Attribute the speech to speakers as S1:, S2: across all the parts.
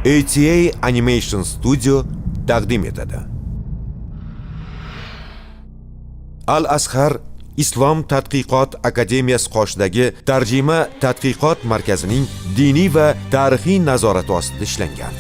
S1: ATA Animation Studio taqdim etadi. Al-Azhar Islom tadqiqot akademiyasi qoshidagi tarjima tadqiqot markazining diniy va tarixiy nazorati ostida ishlangan.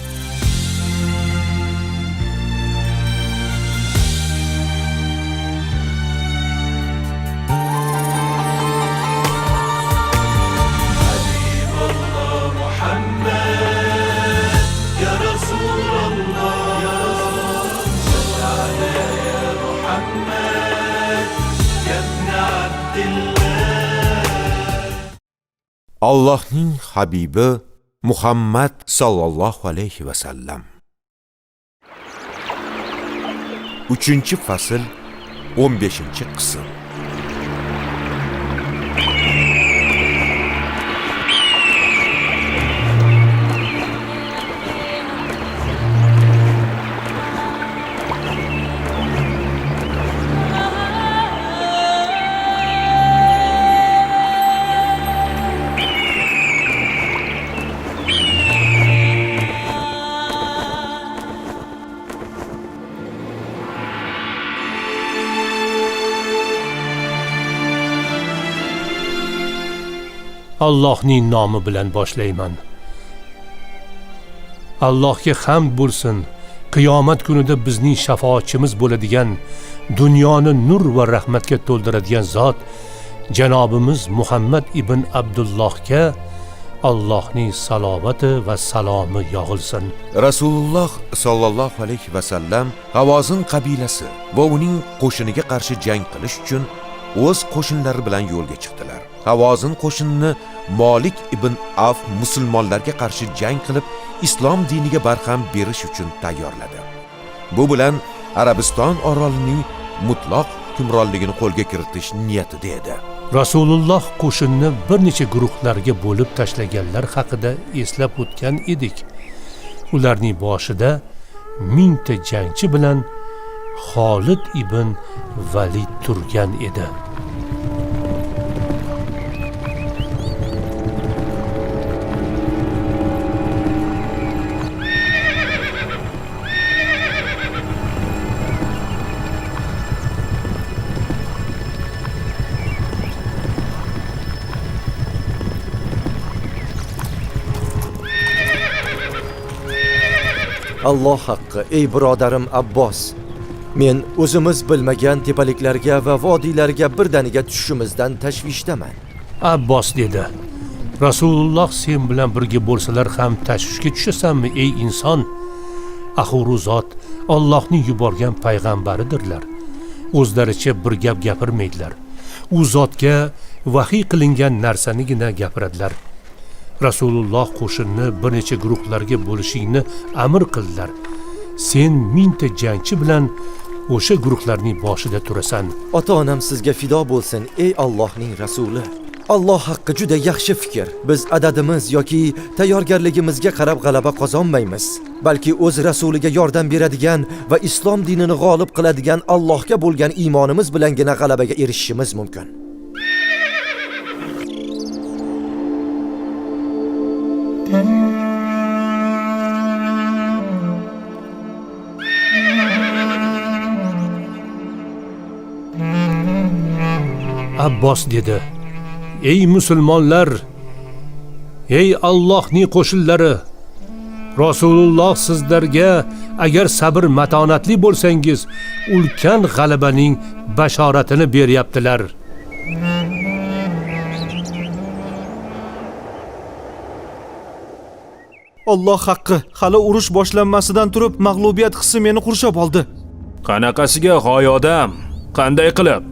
S1: Allohning habibi Muhammad sallallohu alayhi va sallam. 3-fasl 15-qism.
S2: Allohning nomi bilan boshlayman. Allohga hamd bo'lsin. Qiyomat kunida bizning shafoatchimiz bo'ladigan, dunyoni nur va rahmatga to'ldiradigan zot janobimiz Muhammad ibn Abdullohga Allohning salovati va salomi yog'ilsin.
S1: Rasululloh sallallohu alayhi va sallam Havozin qabilasi va uning qo'shiniga qarshi jang qilish uchun o'z qo'shinlari bilan yo'lga chiqdilar. Havozin qo'shinini Malik ibn Af musulmonlarga qarshi jang qilib, islom diniga barham berish uchun tayyorladi. Bu bilan Arabiston orolining mutlaq hukmronligini qo'lga kiritish niyatida edi.
S2: Rasululloh qo'shinni bir necha guruhlarga bo'lib tashlaganlar haqida eslab o'tgan edik. Ularning boshida 1000 ta jangchi bilan Xolid ibn Valid turgan edi.
S3: Alloh haqqi, ey birodarim Abbos, men o'zimiz bilmagan tepaliklarga va vodiylarga birdaniga tushishimizdan tashvishdaman.
S2: Abbos dedi: Rasululloh sen bilan birga bo'lsalar ham tashvishga tushasanmi ey inson? Axir u zot Allohning yuborgan payg'ambaridirlar. O'zlaricha bir gap gapirmaydilar. U zotga vahiy qilingan narsanigina gapiradilar. Rasululloh qo'shinni bir necha guruhlarga bo'lishingni amr qildilar. Sen 1000 ta jangchi bilan o'sha guruhlarning boshida turasan.
S3: Ota-onam sizga fido bo'lsin, ey Allohning rasuli. Alloh haqqi juda yaxshi fikr. Biz adadimiz yoki tayyorgarligimizga qarab g'alaba qozonmaymiz, balki o'z rasuliga yordam beradigan va islom dinini g'olib qiladigan Allohga bo'lgan iymonimiz bilangina g'alabaga erishishimiz mumkin.
S2: Abbos dedi: Ey musulmonlar, ey Allohning qo'shinlari, Rasululloh sizlarga agar sabr matonatli bo'lsangiz, ulkan g'alabaning bashoratini beryaptilar.
S4: Alloh haqqi, hali urush boshlanmasidan turib mag'lubiyat hissi meni qurshab oldi.
S5: Qanaqasiga g'oyodam? Qanday qilib?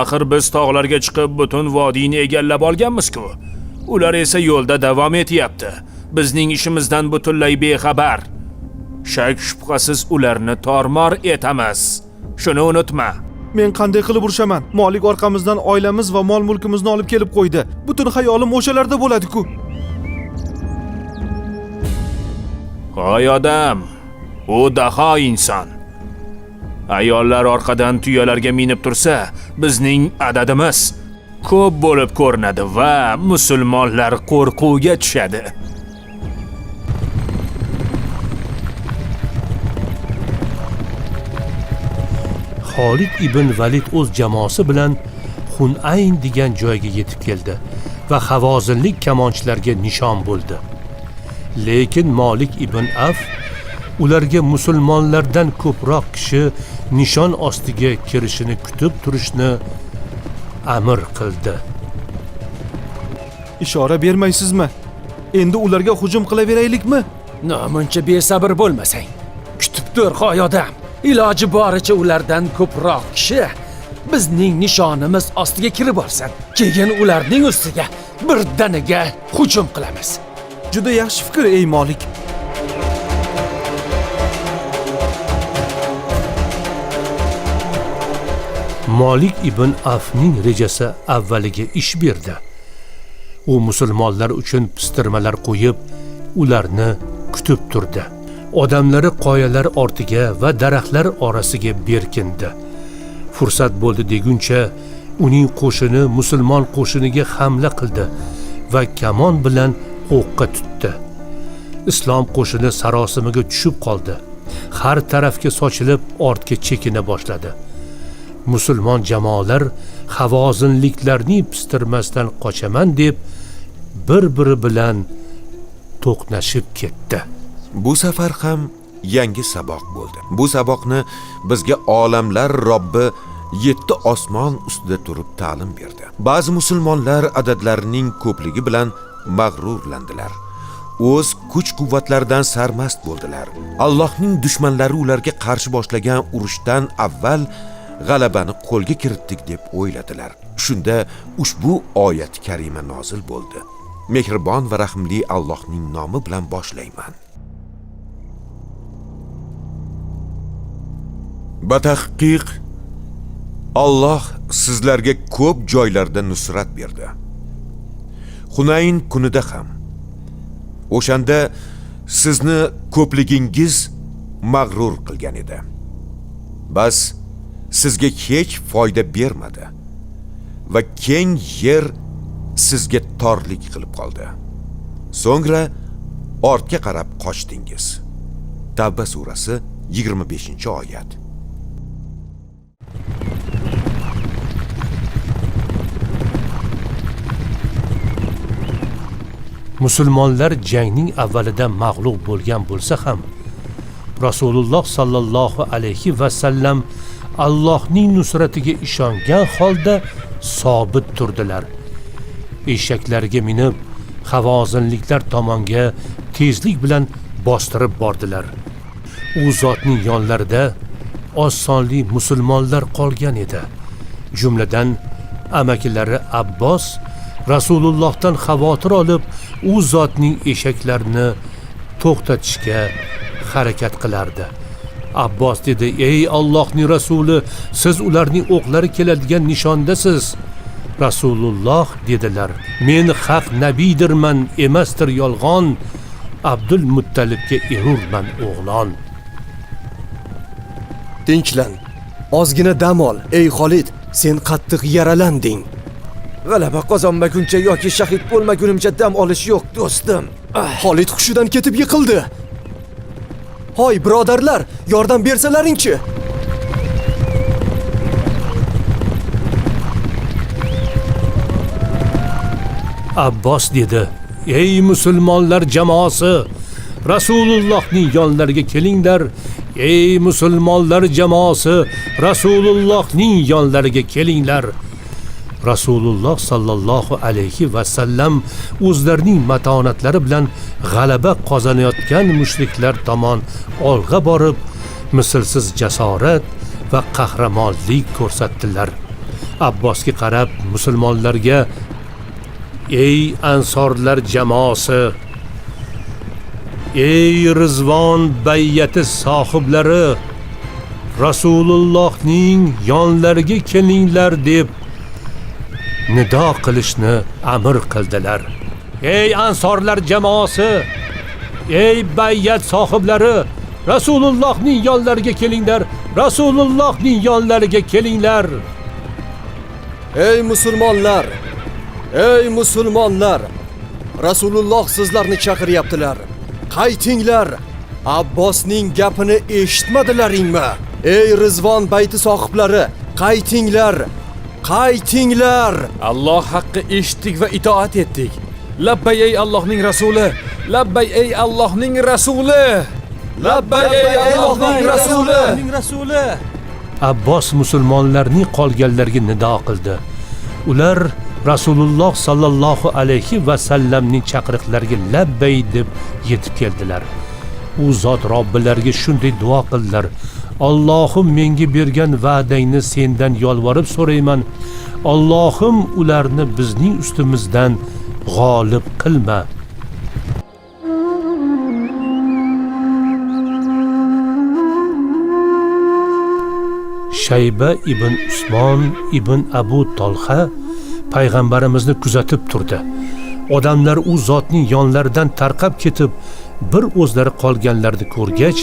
S5: Axir biz tog'larga chiqib butun vodiyni egallab olganmiz-ku. Ular esa yo'lda davom etyapti. Bizning ishimizdan butunlay bexabar. Shak shubhasiz ularni tormor etamiz. Shuni unutma.
S4: Men qanday qilib urushaman? Molik orqamizdan oilamiz va mol-mulkimizni olib kelib qo'ydi. Butun xayolim o'shalarda bo'ladi-ku.
S5: G'oyodam, u daho inson. Ayollar orqadan tuyalarga minib tursa, bizning adadimiz ko'p bo'lib ko'rinadi va musulmonlar qo'rquvga tushadi.
S2: Xolid ibn Valid o'z jamoasi bilan Hunayn degan joyga yetib keldi va havozinlik kamonchilarga nishon bo'ldi. Lekin Malik ibn Af ularga musulmonlardan ko'proq kishi nishon ostiga kirishini kutib turishni amr qildi.
S4: Ishora bermaysizmi? Endi ularga hujum qilaveraylikmi?
S6: Namuncha besabr bo'lmasang. Kutib tur, hoy odam. Iloji boricha ulardan ko'proq kishi bizning nishonimiz ostiga kirib olsin. Keyin ularning ustiga birdaniga hujum qilamiz.
S4: Juda yaxshi fikr, ey Molik.
S2: Malik ibn Afning rejasi avvaliga ish berdi. U musulmonlar uchun pistirmalar qo'yib, ularni kutib turdi. Odamlari qoyalar ortiga va daraxtlar orasiga berkindi. Fursat bo'ldi deguncha uning qo'shini musulmon qo'shiniga hamla qildi va kamon bilan o'qqa tutdi. Islom qo'shini sarosimiga tushib qoldi. Har tarafga sochilib ortga chekina boshladi. Musulmon jamoalar havozinliklarning pistirmasdan qochaman deb bir-biri bilan to'qnashib ketdi.
S1: Bu safar ham yangi saboq bo'ldi. Bu saboqni bizga olamlar Robbi 7 osmon ustida turib ta'lim berdi. Ba'zi musulmonlar adadlarining ko'pligi bilan mag'rurlandilar. O'z kuch-quvvatlaridan sarmast bo'ldilar. Allohning dushmanlari ularga qarshi boshlagan urushdan avval g'alabani qo'lga kiritdik deb o'yladilar. Shunda ushbu oyat karima nozil bo'ldi. Mehribon va rahimli Allohning nomi bilan boshlayman. Batahqiq Alloh sizlarga ko'p joylarda nusrat berdi. Hunayn kunida ham. O'shanda sizni ko'pligingiz mag'rur qilgan edi. Bas sizga hech foyda bermadi va keng yer sizga torlik qilib qoldi. So'ngra ortga qarab qochdingiz. Tavba surasi 25-oyat.
S2: Musulmonlar jangning avvalida mag'lub bo'lgan bo'lsa ham, Rasululloh sallallohu alayhi va sallam Allohning nusratiga ishongan holda sobit turdilar. Eshaklarga minib, havozinliklar tomonga tezlik bilan bostirib bordilar. U zotning yonlarida oz sonli musulmonlar qolgan edi. Jumladan amakilari Abbos Rasulullohdan xavotir olib, u zotning eshaklarini to'xtatishga harakat qilardi. Abbos dedi: "Ey Allohning rasuli, siz ularning o'qlari keladigan nishondasiz." Rasululloh dedilar: "Men haq nabiydirman, emasdir yolg'on. Abdul Muttalibga erurman o'g'lon."
S7: Tinchlan. Ozgina dam ol, ey Xolid, sen qattiq yaralanding.
S3: G'alaba qozonmaguncha yoki shahid bo'lmagunimcha dam olish yo'q, do'stim.
S7: Xolid hushidan ketib yiqildi. Hoy birodarlar, yordam bersalaringchi.
S2: Abbos dedi: "Ey musulmonlar jamoasi, Rasulullohning yonlariga kelinglar. Ey musulmonlar jamoasi, Rasulullohning yonlariga kelinglar." Rasululloh sallallohu alayhi va sallam o'zlarining matonatlari bilan g'alaba qozonayotgan mushriklar tomon olg'a borib, mislsiz jasorat va qahramonlik ko'rsatdilar. Abbosga qarab musulmonlarga: "Ey ansorlar jamoasi, ey Rizvon bay'ati sohiblari, Rasulullohning yonlariga kelinglar" deb nido qilishni amr qildilar. Ey ansorlar jamoasi, ey bay'at sohiblari, Rasulullohning yonlariga kelinglar, Rasulullohning yonlariga kelinglar.
S7: Ey musulmonlar, ey musulmonlar, Rasululloh sizlarni chaqiryaptilar. Qaytinglar. Abbosning gapini eshitmadilaringmi? Ey Rizvon bayti sohiblari, qaytinglar! Qaytinglar!
S6: Alloh haqqi eshitdik va itoat etdik. Labbay ey Allohning rasuli! Labbay ey Allohning rasuli! Labbay ey Allohning rasuli!
S2: Abbos musulmonlarning qolganlariga nido qildi. Ular Rasululloh sallallohu alayhi va sallamning chaqiriqlariga labbay deb yetib keldilar. U zot Robbilariga shunday duo qildilar: Allohim menga bergan va'dangni sendan yolvorib so'rayman. Allohim ularni bizning ustimizdan g'olib qilma. Shayba ibn Usmon ibn Abu Tolha payg'ambarimizni kuzatib turdi. Odamlar u zotning yonlaridan tarqab ketib, bir o'zlari qolganlarni ko'rgach,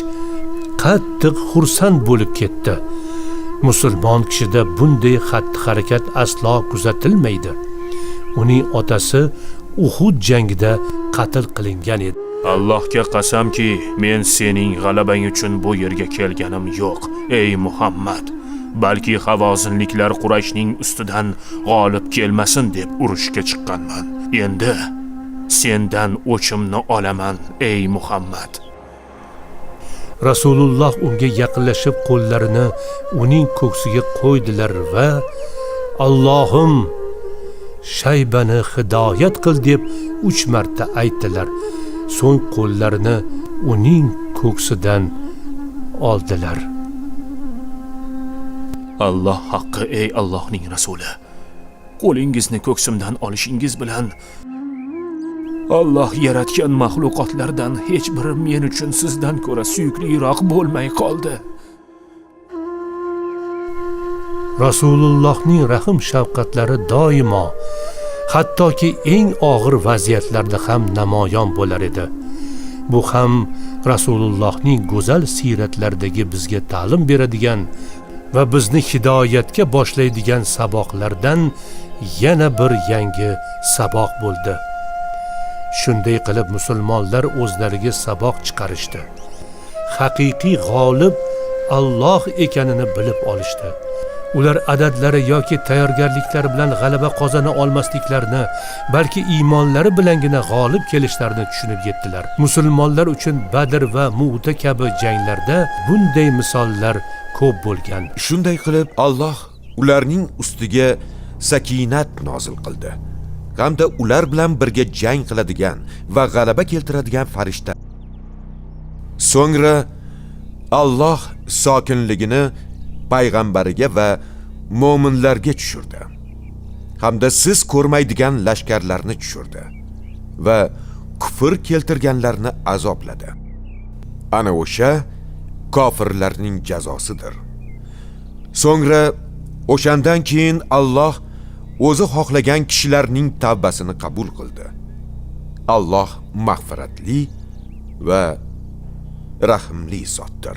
S2: qattiq xursand bo'lib ketdi. Musulmon kishida bunday xatti-harakat aslo kuzatilmaydi. Uning otasi Uhud jangida qatl qilingan edi.
S5: Allohga qasamki, men sening g'alabang uchun bu yerga kelganim yo'q, ey Muhammad. Balki havozinliklar Qurayshning ustidan g'olib kelmasin deb urushga chiqqanman. Endi sendan o'chimni olaman, ey Muhammad.
S2: Rasululloh unga yaqinlashib qo'llarini uning ko'ksiga qo'ydilar va Allohim Shaybani hidoyat qil deb 3 marta aytdilar. So'ng qo'llarini uning ko'ksidan oldilar.
S5: Alloh haqqi ey Allohning rasuli. Qo'lingizni ko'ksimdan olishingiz bilan Alloh yaratgan mahluqotlardan hech biri men uchun sizdan ko'ra suyukliroq bo'lmay qoldi.
S2: Rasulullohning rahim shafqatlari doimo, hattoki eng og'ir vaziyatlarda ham namoyon bo'lar edi. Bu ham Rasulullohning go'zal siyratlaridagi bizga ta'lim beradigan va bizni hidoyatga boshlaydigan saboqlardan yana bir yangi saboq bo'ldi. Shunday qilib musulmonlar o'zlariga saboq chiqarishdi. Haqiqiy g'olib Alloh ekanini bilib olishdi. Ular adadlari yoki tayyorgarliklari bilan g'alaba qozona olmasliklarini, balki iymonlari bilangina g'olib kelishlarini tushunib yetdilar. Musulmonlar uchun Badr va Mu'ta kabi janglarda bunday misollar ko'p bo'lgan.
S1: Shunday qilib Alloh ularning ustiga sakinat nozil qildi. Hamda ular bilan birga jang qiladigan va g'alaba keltiradigan farishta. So'ngra Alloh sokinligini payg'ambariga va mo'minlarga tushirdi. Hamda siz ko'rmaydigan lashkarlarni tushirdi va kufr keltirganlarni azobladi. Ana o'sha kofirlarning jazosidir. So'ngra o'shandan keyin Alloh o'zi xohlagan kishilarning tavbasini qabul qildi. Alloh mag'firatli va rahimli zotdir.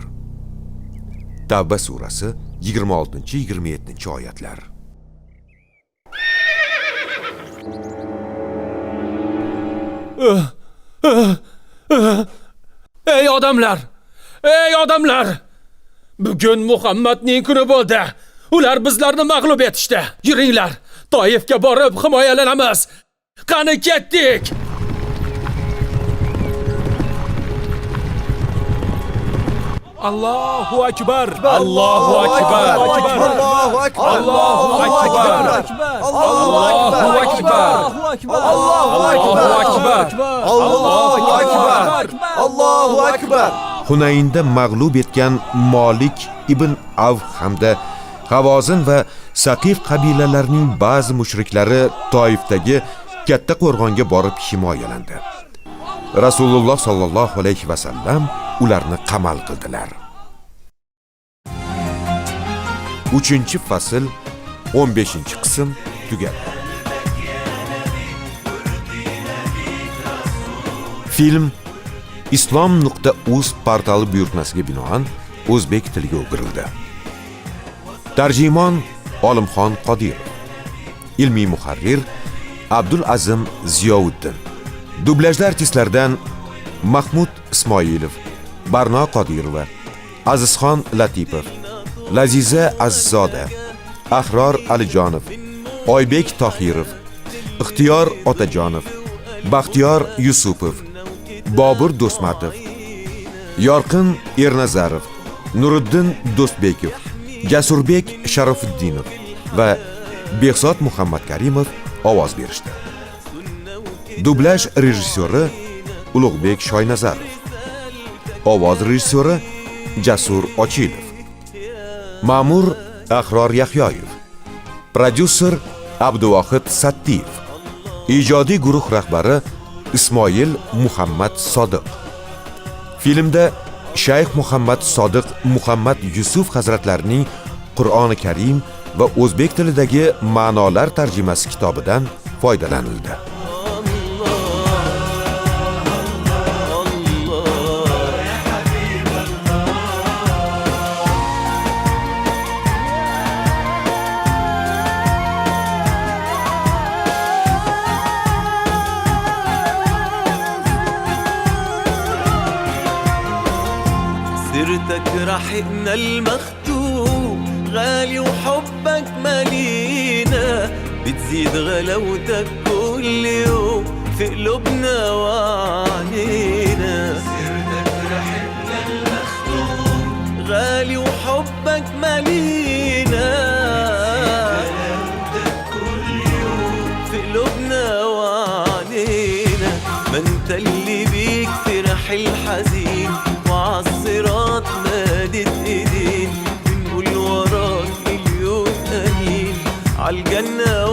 S1: Tavba surasi 26-27 oyatlar.
S6: Ey odamlar! Ey odamlar! Bugun Muhammadning kuni bo'ldi. Ular bizlarni mag'lub etishdi. Yuringlar, Toifga borib himoyalanamiz. Qani ketdik. Allohu akbar! Allohu akbar!
S3: Allohu akbar!
S6: Allohu akbar! Allohu akbar!
S3: Allohu akbar! Allohu akbar! Allohu akbar!
S1: Hunaynda mag'lub etgan Malik ibn Avf hamda Havozin va Saqif qabilalarining ba'zi mushriklari Toifdagi katta qo'rg'onga borib himoyalandi. Rasululloh sallallohu alayhi va sallam ularni qamal qildilar. 3-fasl 15-qism tugadi. Film islom.uz portali buyurtmasiga binoan o'zbek tiliga o'girildi. Tarjimon Olimxon Qodirov. Ilmiy muharrir Abdul Azim Ziyovuddin. Dublajda artistlardan Mahmud Ismoilov, Barno Qodirova, Azizxon Latipov, Laziza Azzoda, Ahror Alijonov, Oybek Tohirov, Ixtiyor Otajonov, Baxtiyor Yusupov, Bobur Do'smatov, Yorqin Ernazarov, Nuriddin Do'stbekov, Jasurbek Sharofiddinov va Behzod Muhammad Karimov ovoz berishdi. Dublyaj rejissyori Ulug'bek Shoynazarov, ovoz rejissyori Jasur Ochilov, ma'mur Ahror Yahyoyev, prodyuser Abduvohid Sattiyev, ijodiy guruh rahbari Ismoil Muhammad Sodiq. Filmda Shayx Muhammad Sodiq Muhammad Yusuf hazratlarining Qur'oni Karim va o'zbek tilidagi ma'nolar tarjimasi kitobidan foydalanildi.
S8: سيرتك رحقنا المختوم غالي وحبك مالينا بتزيد غلاوتك كل يوم في قلوبنا وعنينا سيرتك رحقنا المختوم غالي وحبك مالينا غلاوتك كل يوم في قلوبنا وعنينا ما انت اللي بيك فرح الحزين وعالصراط مادت ايدين بنقول وراك مليون امين عالجنة